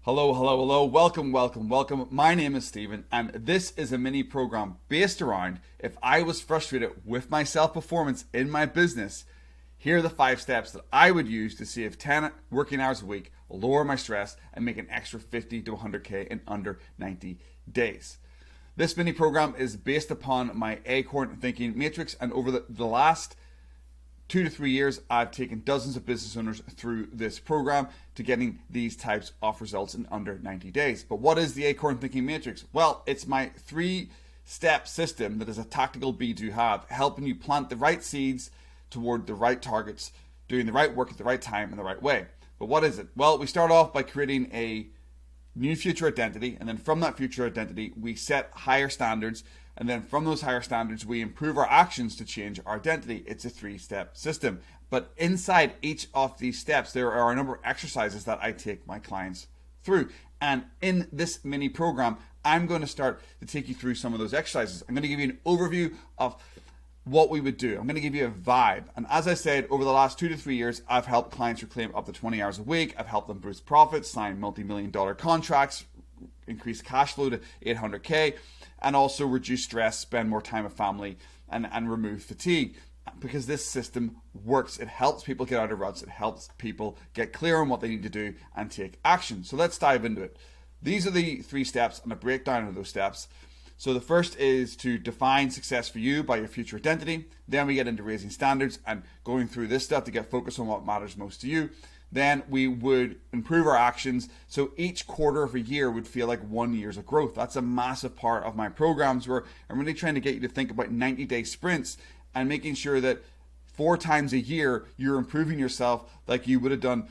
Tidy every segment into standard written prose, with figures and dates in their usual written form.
Hello, hello, hello. Welcome, welcome, welcome. My name is Stephen, and this is a mini program based around if I was frustrated with my self performance in my business. Here are the 5 steps that I would use to save 10 working hours a week, lower my stress, and make an extra 50 to 100K in under 90 days. This mini program is based upon my Acorn Thinking Matrix, and over the last 2 to 3 years, I've taken dozens of business owners through this program to getting these types of results in under 90 days. But what is the Acorn Thinking Matrix? Well, it's my 3-step system that is a tactical B2 have, helping you plant the right seeds toward the right targets, doing the right work at the right time in the right way. But what is it? Well, we start off by creating a new future identity, and then from that future identity, we set higher standards. And then from those higher standards, we improve our actions to change our identity. It's a 3-step system. But inside each of these steps, there are a number of exercises that I take my clients through. And in this mini program, I'm going to start to take you through some of those exercises. I'm going to give you an overview of what we would do. I'm going to give you a vibe. And as I said, over the last 2 to 3 years, I've helped clients reclaim up to 20 hours a week. I've helped them boost profits, sign multi-million-dollar contracts, increase cash flow to 800K, and also reduce stress, spend more time with family, and remove fatigue. Because this system works. It helps people get out of ruts. It helps people get clear on what they need to do and take action. So let's dive into it. These are the 3 steps and a breakdown of those steps. So the first is to define success for you by your future identity. Then we get into raising standards and going through this stuff to get focused on what matters most to you. Then we would improve our actions. So each quarter of a year would feel like 1 year of growth. That's a massive part of my programs where I'm really trying to get you to think about 90-day sprints and making sure that 4 times a year you're improving yourself like you would have done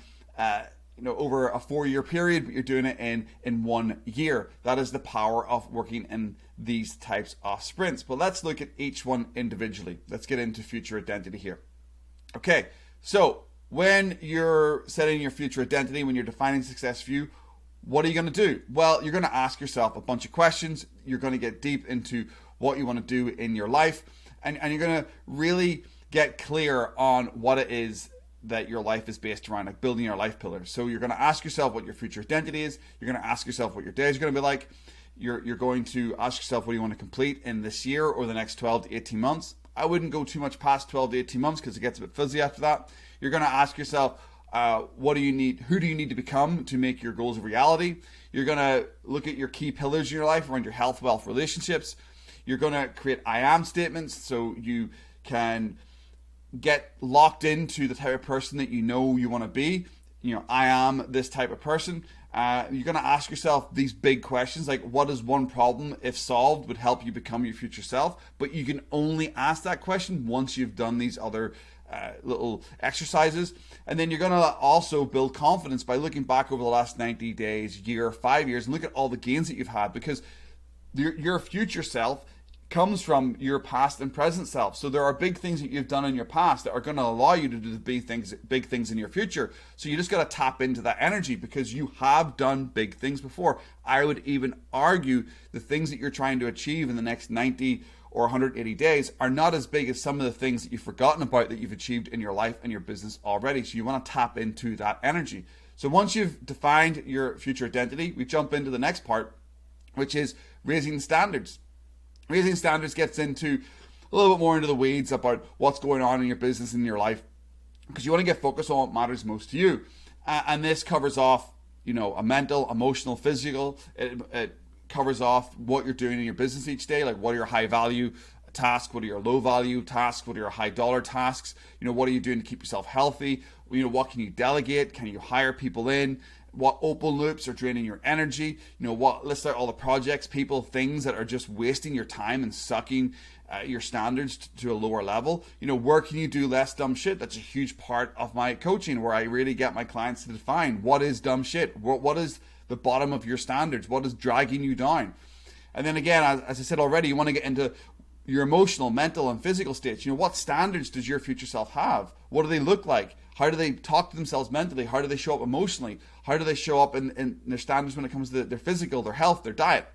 over a 4-year period, but you're doing it in 1 year. That is the power of working in these types of sprints. But let's look at each one individually. Let's get into future identity here. Okay, so when you're setting your future identity, when you're defining success for you, what are you going to do? Well, you're going to ask yourself a bunch of questions. You're going to get deep into what you want to do in your life, and you're going to really get clear on what it is that your life is based around, like building your life pillars. So you're going to ask yourself what your future identity is. You're going to ask yourself what your day is going to be like. You're going to ask yourself what do you want to complete in this year or the next 12 to 18 months. I wouldn't go too much past 12 to 18 months because it gets a bit fuzzy after that. You're going to ask yourself, what do you need? Who do you need to become to make your goals a reality? You're going to look at your key pillars in your life around your health, wealth, relationships. You're going to create I am statements so you can get locked into the type of person that you know you want to be. I am this type of person. You're going to ask yourself these big questions like what is one problem, if solved, would help you become your future self? But you can only ask that question once you've done these other little exercises. And then you're going to also build confidence by looking back over the last 90 days, year, 5 years, and look at all the gains that you've had, because your future self comes from your past and present self. So there are big things that you've done in your past that are going to allow you to do the big things in your future. So you just got to tap into that energy because you have done big things before. I would even argue the things that you're trying to achieve in the next 90 or 180 days are not as big as some of the things that you've forgotten about that you've achieved in your life and your business already. So you want to tap into that energy. So once you've defined your future identity, we jump into the next part, which is raising standards. Raising standards gets into a little bit more into the weeds about what's going on in your business and in your life, because you want to get focused on what matters most to you. And this covers off, a mental, emotional, physical. It covers off what you're doing in your business each day, like what are your high value tasks, what are your low value tasks, what are your high dollar tasks, what are you doing to keep yourself healthy, what can you delegate, can you hire people in, what open loops are draining your energy, list out all the projects, people, things that are just wasting your time and sucking your standards to a lower level. Where can you do less dumb shit? That's a huge part of my coaching, where I really get my clients to define what is dumb shit, what is the bottom of your standards, what is dragging you down. And then again, as I said already, you want to get into your emotional, mental, and physical states. What standards does your future self have? What do they look like? How do they talk to themselves mentally? How do they show up emotionally? How do they show up in their standards when it comes to their physical, their health, their diet?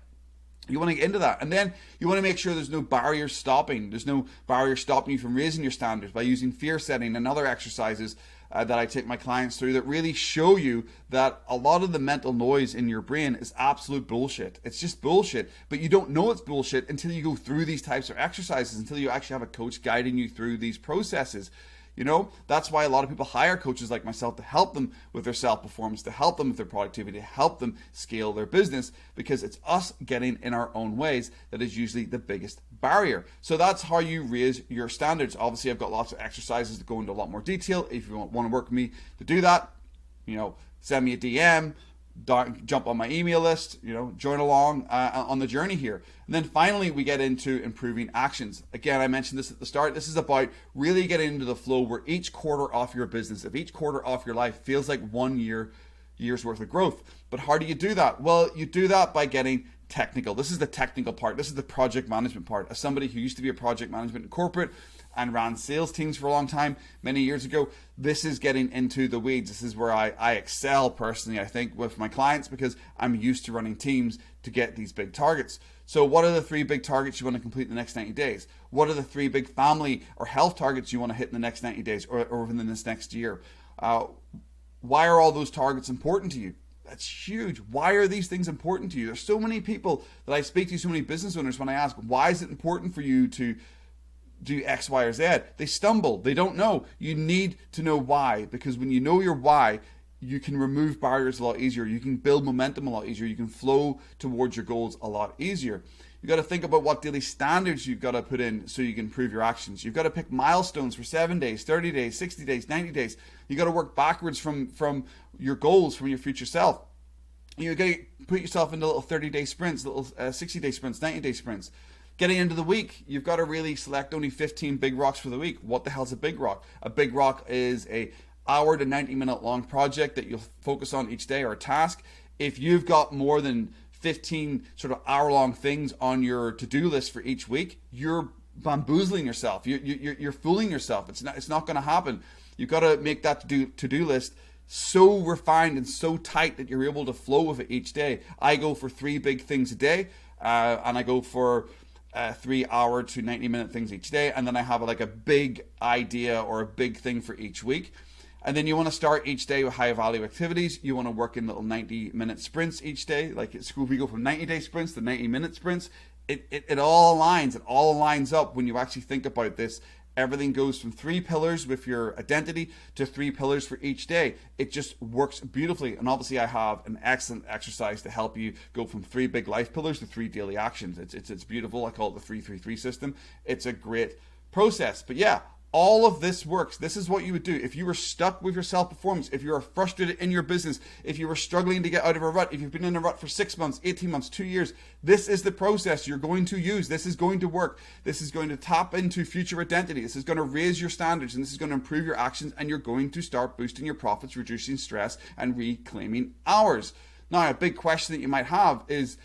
You want to get into that. And then you want to make sure there's no barriers stopping. There's no barrier stopping you from raising your standards by using fear setting and other exercises that I take my clients through that really show you that a lot of the mental noise in your brain is absolute bullshit. It's just bullshit, but you don't know it's bullshit until you go through these types of exercises, until you actually have a coach guiding you through these processes. You know, that's why a lot of people hire coaches like myself to help them with their self-performance, to help them with their productivity, to help them scale their business, because it's us getting in our own ways that is usually the biggest barrier. So that's how you raise your standards. Obviously, I've got lots of exercises that go into a lot more detail. If you want to work with me to do that, you know, send me a DM, jump on my email list, you know, join along on the journey here. And then finally, we get into improving actions. Again, I mentioned this at the start. This is about really getting into the flow where each quarter of your business, if each quarter of your life feels like 1 year's worth of growth. But how do you do that? Well, you do that by getting technical. This is the technical part. This is the project management part. As somebody who used to be a project management in corporate and ran sales teams for a long time, many years ago, this is getting into the weeds. This is where I excel personally, I think, with my clients, because I'm used to running teams to get these big targets. So what are the 3 big targets you want to complete in the next 90 days? What are the 3 big family or health targets you want to hit in the next 90 days or within this next year? Why are all those targets important to you? That's huge. Why are these things important to you? There's so many people that I speak to, so many business owners, when I ask, why is it important for you to do X, Y, or Z? They stumble. They don't know. You need to know why, because when you know your why, you can remove barriers a lot easier. You can build momentum a lot easier. You can flow towards your goals a lot easier. You've got to think about what daily standards you've got to put in so you can improve your actions. You've got to pick milestones for 7 days, 30 days, 60 days, 90 days. You've got to work backwards from your goals, from your future self. You've got to put yourself into little 30-day sprints, little 60-day sprints, 90-day sprints. Getting into the week, you've got to really select only 15 big rocks for the week. What the hell's a big rock? A big rock is a hour to 90-minute long project that you'll focus on each day, or a task. If you've got more than 15 sort of hour-long things on your to-do list for each week, you're bamboozling yourself. You're fooling yourself. It's not going to happen. You've got to make that to-do list so refined and so tight that you're able to flow with it each day. I go for 3 big things a day, and I go for 3 hour to 90-minute things each day, and then I have like a big idea or a big thing for each week. And then you want to start each day with high value activities. You want to work in little 90-minute sprints each day. Like at school, we go from 90-day sprints to 90-minute sprints. It all aligns. It all lines up when you actually think about this. Everything goes from 3 pillars with your identity to 3 pillars for each day. It just works beautifully. And obviously I have an excellent exercise to help you go from 3 big life pillars to 3 daily actions. It's beautiful. I call it the 3-3-3 system. It's a great process. But yeah, all of this works. This is what you would do if you were stuck with your self-performance, if you were frustrated in your business, if you were struggling to get out of a rut, if you've been in a rut for 6 months, 18 months, 2 years. This is the process you're going to use. This is going to work. This is going to tap into future identity. This is going to raise your standards, and this is going to improve your actions, and you're going to start boosting your profits, reducing stress, and reclaiming hours. Now, a big question that you might have is,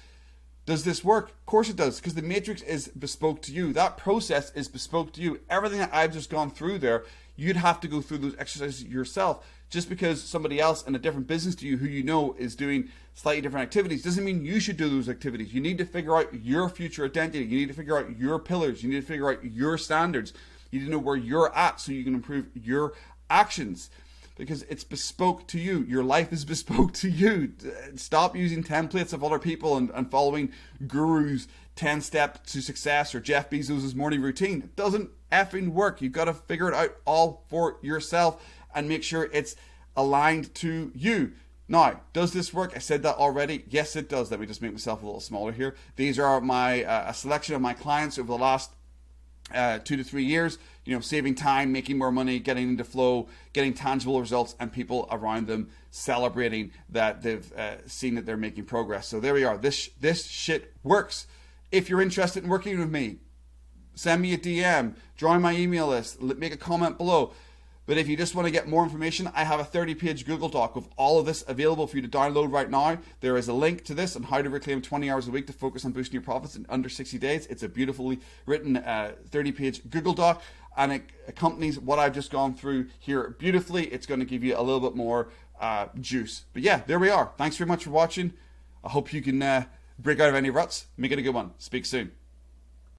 does this work? Of course it does, because the matrix is bespoke to you. That process is bespoke to you. Everything that I've just gone through there, you'd have to go through those exercises yourself. Just because somebody else in a different business to you who you know is doing slightly different activities doesn't mean you should do those activities. You need to figure out your future identity. You need to figure out your pillars. You need to figure out your standards. You need to know where you're at so you can improve your actions, because it's bespoke to you. Your life is bespoke to you. Stop using templates of other people and following gurus' 10 steps to success or Jeff Bezos' morning routine. It doesn't effing work. You've got to figure it out all for yourself and make sure it's aligned to you. Now, does this work? I said that already. Yes, it does. Let me just make myself a little smaller here. These are my a selection of my clients over the last 2 to 3 years, saving time, making more money, getting into flow, getting tangible results, and people around them celebrating that they've seen that they're making progress. So there we are. This shit works. If you're interested in working with me, send me a DM, join my email list, make a comment below. But if you just want to get more information, I have a 30-page Google Doc with all of this available for you to download right now. There is a link to this on how to reclaim 20 hours a week to focus on boosting your profits in under 60 days. It's a beautifully written 30-page Google Doc, and it accompanies what I've just gone through here beautifully. It's going to give you a little bit more juice. But yeah, there we are. Thanks very much for watching. I hope you can break out of any ruts. Make it a good one. Speak soon.